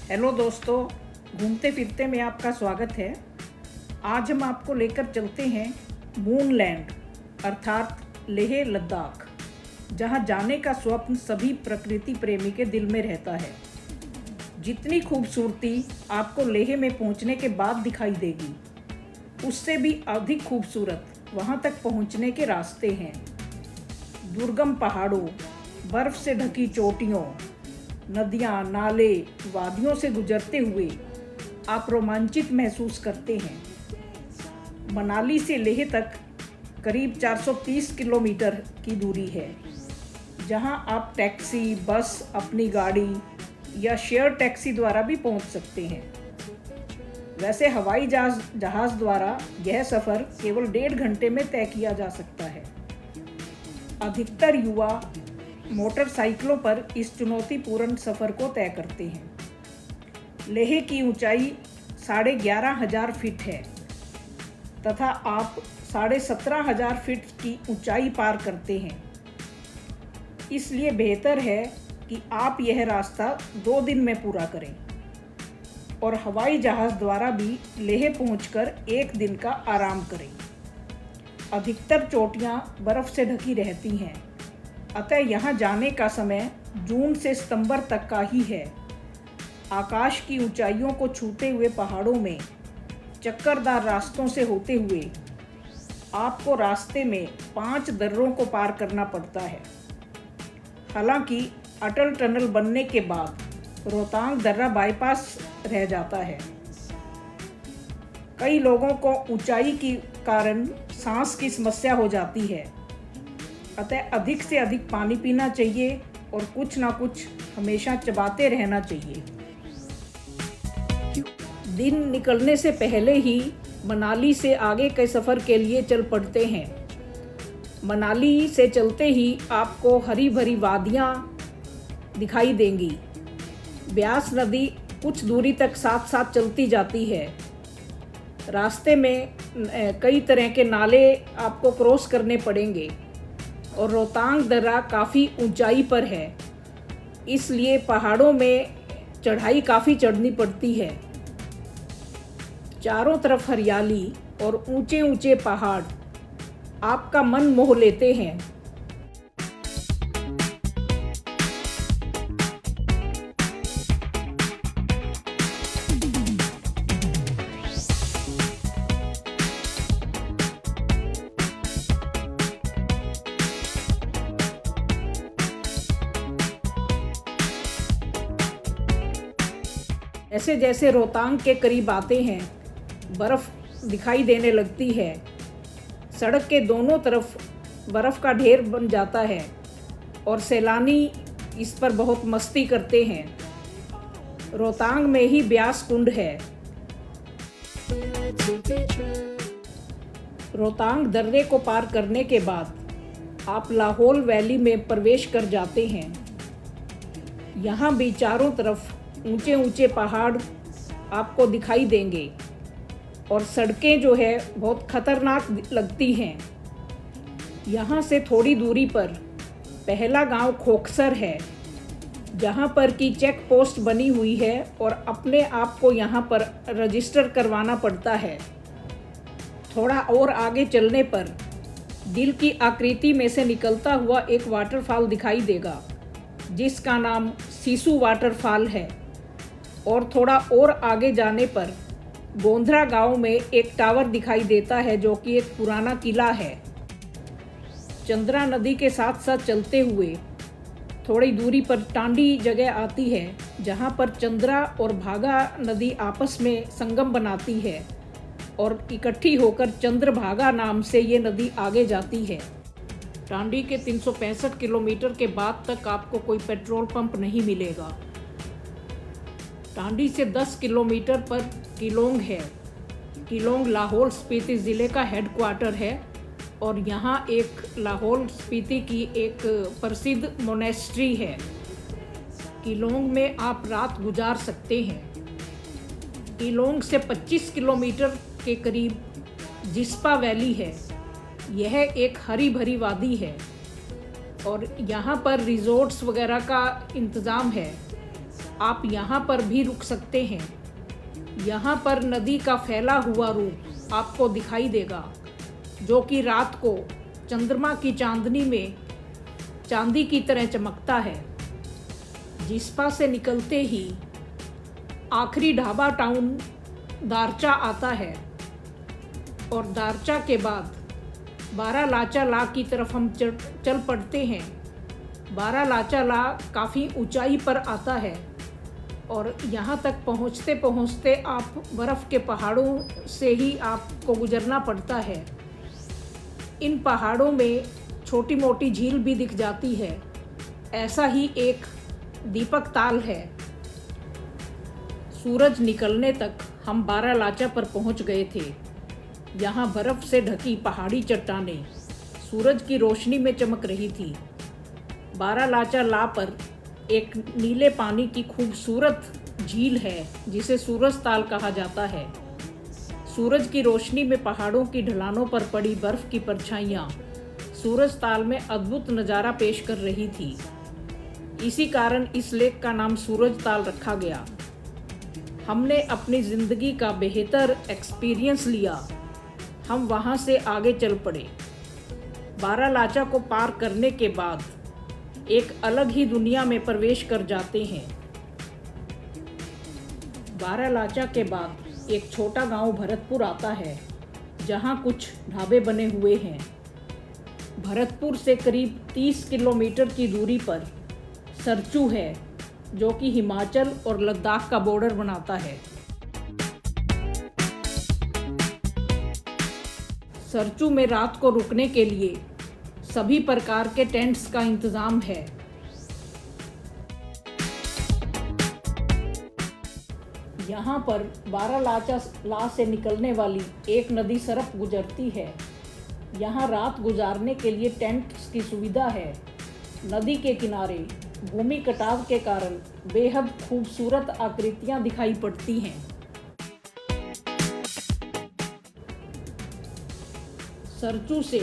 Hello दोस्तों, घूमते फिरते में आपका स्वागत है। आज हम आपको लेकर चलते हैं मूनलैंड अर्थात लेह लद्दाख, जहां जाने का स्वप्न सभी प्रकृति प्रेमी के दिल में रहता है। जितनी खूबसूरती आपको लेह में पहुंचने के बाद दिखाई देगी, उससे भी अधिक खूबसूरत वहां तक पहुंचने के रास्ते हैं। दुर्गम पहाड़ों, बर्फ से ढकी चोटियों, नदियाँ, नाले, वादियों से गुजरते हुए आप रोमांचित महसूस करते हैं। मनाली से लेह तक करीब 430 किलोमीटर की दूरी है, जहां आप टैक्सी, बस, अपनी गाड़ी या शेयर टैक्सी द्वारा भी पहुंच सकते हैं। वैसे हवाई जहाज़ द्वारा यह सफ़र केवल 1.5 घंटे में तय किया जा सकता है। अधिकतर युवा मोटरसाइकिलों पर इस चुनौतीपूर्ण सफ़र को तय करते हैं। लेह की ऊंचाई 11,500 फीट है तथा आप 17,500 फीट की ऊंचाई पार करते हैं। इसलिए बेहतर है कि आप यह रास्ता 2 दिन में पूरा करें और हवाई जहाज़ द्वारा भी लेह पहुंचकर 1 दिन का आराम करें। अधिकतर चोटियां बर्फ़ से ढकी रहती हैं, अतः यहाँ जाने का समय जून से सितंबर तक का ही है। आकाश की ऊंचाइयों को छूते हुए पहाड़ों में चक्करदार रास्तों से होते हुए आपको रास्ते में 5 दर्रों को पार करना पड़ता है। हालांकि अटल टनल बनने के बाद रोहतांग दर्रा बाईपास रह जाता है। कई लोगों को ऊंचाई के कारण सांस की समस्या हो जाती है, अतः अधिक से अधिक पानी पीना चाहिए और कुछ ना कुछ हमेशा चबाते रहना चाहिए। दिन निकलने से पहले ही मनाली से आगे के सफ़र के लिए चल पड़ते हैं। मनाली से चलते ही आपको हरी भरी वादियाँ दिखाई देंगी। ब्यास नदी कुछ दूरी तक साथ साथ चलती जाती है। रास्ते में कई तरह के नाले आपको क्रॉस करने पड़ेंगे और रोहतांग दर्रा काफ़ी ऊंचाई पर है, इसलिए पहाड़ों में चढ़ाई काफ़ी चढ़नी पड़ती है। चारों तरफ हरियाली और ऊंचे ऊंचे पहाड़ आपका मन मोह लेते हैं। जैसे जैसे रोहतांग के करीब आते हैं, बर्फ़ दिखाई देने लगती है। सड़क के दोनों तरफ बर्फ़ का ढेर बन जाता है और सैलानी इस पर बहुत मस्ती करते हैं। रोहतांग में ही ब्यास कुंड है। रोहतांग दर्रे को पार करने के बाद आप लाहौल वैली में प्रवेश कर जाते हैं। यहाँ भी चारों तरफ ऊंचे ऊंचे पहाड़ आपको दिखाई देंगे और सड़कें जो है बहुत खतरनाक लगती हैं। यहाँ से थोड़ी दूरी पर पहला गांव खोखसर है, जहाँ पर की चेक पोस्ट बनी हुई है और अपने आप को यहाँ पर रजिस्टर करवाना पड़ता है। थोड़ा और आगे चलने पर दिल की आकृति में से निकलता हुआ एक वाटरफॉल दिखाई देगा, जिसका नाम सीसू वाटरफॉल है। और थोड़ा और आगे जाने पर गोंधरा गांव में एक टावर दिखाई देता है, जो कि एक पुराना किला है। चंद्रा नदी के साथ साथ चलते हुए थोड़ी दूरी पर टांडी जगह आती है, जहां पर चंद्रा और भागा नदी आपस में संगम बनाती है और इकट्ठी होकर चंद्रभागा नाम से ये नदी आगे जाती है। टांडी के 365 किलोमीटर के बाद तक आपको कोई पेट्रोल पंप नहीं मिलेगा। टांडी से 10 किलोमीटर पर किलोंग है। किलोंग लाहौल स्पीति ज़िले का हेडक्वार्टर है और यहाँ एक लाहौल स्पीति की एक प्रसिद्ध मोनेस्ट्री है। किलोंग में आप रात गुजार सकते हैं। किलोंग से 25 किलोमीटर के करीब जिस्पा वैली है। यह एक हरी भरी वादी है और यहाँ पर रिजॉर्ट्स वगैरह का इंतज़ाम है। आप यहाँ पर भी रुक सकते हैं। यहाँ पर नदी का फैला हुआ रूप आपको दिखाई देगा, जो कि रात को चंद्रमा की चांदनी में चांदी की तरह चमकता है। जिस्पा से निकलते ही आखिरी ढाबा टाउन दारचा आता है और दारचा के बाद बारालाचा ला की तरफ हम चल पड़ते हैं। बारालाचा ला काफ़ी ऊंचाई पर आता है और यहाँ तक पहुँचते पहुँचते आप बर्फ़ के पहाड़ों से ही आपको गुजरना पड़ता है। इन पहाड़ों में छोटी मोटी झील भी दिख जाती है। ऐसा ही एक दीपक ताल है। सूरज निकलने तक हम बारालाचा पर पहुंच गए थे। यहाँ बर्फ़ से ढकी पहाड़ी चट्टानें सूरज की रोशनी में चमक रही थी। बारालाचा ला पर एक नीले पानी की खूबसूरत झील है जिसे सूरज ताल कहा जाता है। सूरज की रोशनी में पहाड़ों की ढलानों पर पड़ी बर्फ़ की परछाइयाँ सूरज ताल में अद्भुत नज़ारा पेश कर रही थी। इसी कारण इस लेक का नाम सूरज ताल रखा गया। हमने अपनी ज़िंदगी का बेहतर एक्सपीरियंस लिया। हम वहाँ से आगे चल पड़े। बारालाचा को पार करने के बाद एक अलग ही दुनिया में प्रवेश कर जाते हैं। बारालाचा के बाद एक छोटा गांव भरतपुर आता है, जहां कुछ ढाबे बने हुए हैं। भरतपुर से करीब 30 किलोमीटर की दूरी पर सरचू है, जो कि हिमाचल और लद्दाख का बॉर्डर बनाता है। सरचू में रात को रुकने के लिए सभी प्रकार के टेंट्स का इंतज़ाम है। यहाँ पर बारालाचा ला से निकलने वाली एक नदी सरप गुजरती है। यहाँ रात गुजारने के लिए टेंट्स की सुविधा है। नदी के किनारे भूमि कटाव के कारण बेहद खूबसूरत आकृतियाँ दिखाई पड़ती हैं। सरचू से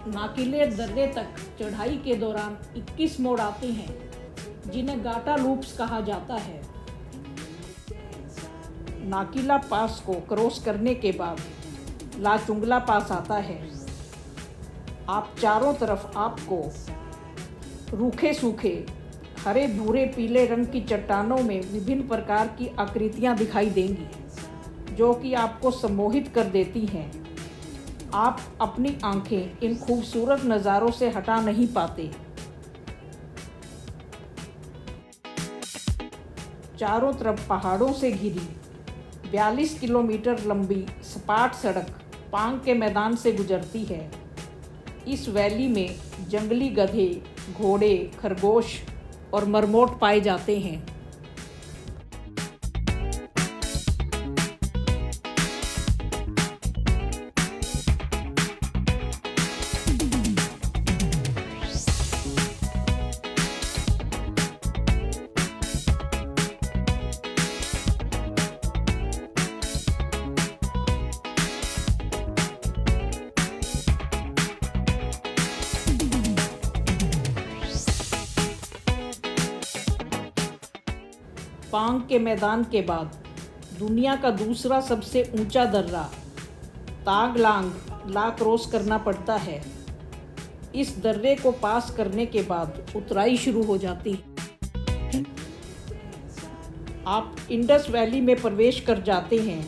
नाकिले दर्रे तक चढ़ाई के दौरान 21 मोड़ आते हैं, जिन्हें गाटा लूप्स कहा जाता है। नाकिला पास को क्रॉस करने के बाद लाचुंगला पास आता है। आप चारों तरफ आपको रूखे सूखे हरे भूरे पीले रंग की चट्टानों में विभिन्न प्रकार की आकृतियां दिखाई देंगी, जो कि आपको सम्मोहित कर देती हैं। आप अपनी आंखें इन खूबसूरत नज़ारों से हटा नहीं पाते। चारों तरफ पहाड़ों से घिरी 42 किलोमीटर लंबी सपाट सड़क पांग के मैदान से गुजरती है। इस वैली में जंगली गधे, घोड़े, खरगोश और मरमोट पाए जाते हैं। पांग के मैदान के बाद दुनिया का दूसरा सबसे ऊंचा दर्रा तागलांग ला क्रॉस करना पड़ता है। इस दर्रे को पास करने के बाद उतराई शुरू हो जाती है। आप इंडस वैली में प्रवेश कर जाते हैं।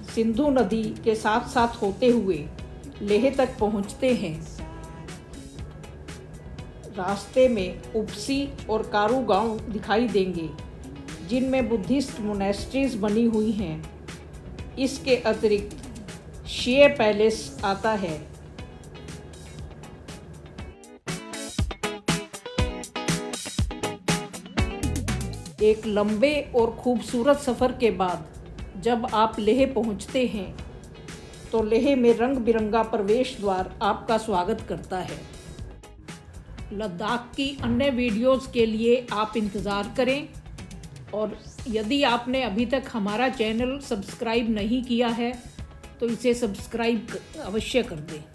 सिंधु नदी के साथ साथ होते हुए लेह तक पहुंचते हैं। रास्ते में उपसी और कारू गांव दिखाई देंगे, जिनमें बुद्धिस्ट मोनेस्ट्रीज बनी हुई हैं। इसके अतिरिक्त शिए पैलेस आता है। एक लंबे और खूबसूरत सफ़र के बाद जब आप लेह पहुंचते हैं, तो लेह में रंग बिरंगा प्रवेश द्वार आपका स्वागत करता है। लद्दाख की अन्य वीडियोज़ के लिए आप इंतज़ार करें, और यदि आपने अभी तक हमारा चैनल सब्सक्राइब नहीं किया है तो इसे सब्सक्राइब अवश्य कर दें।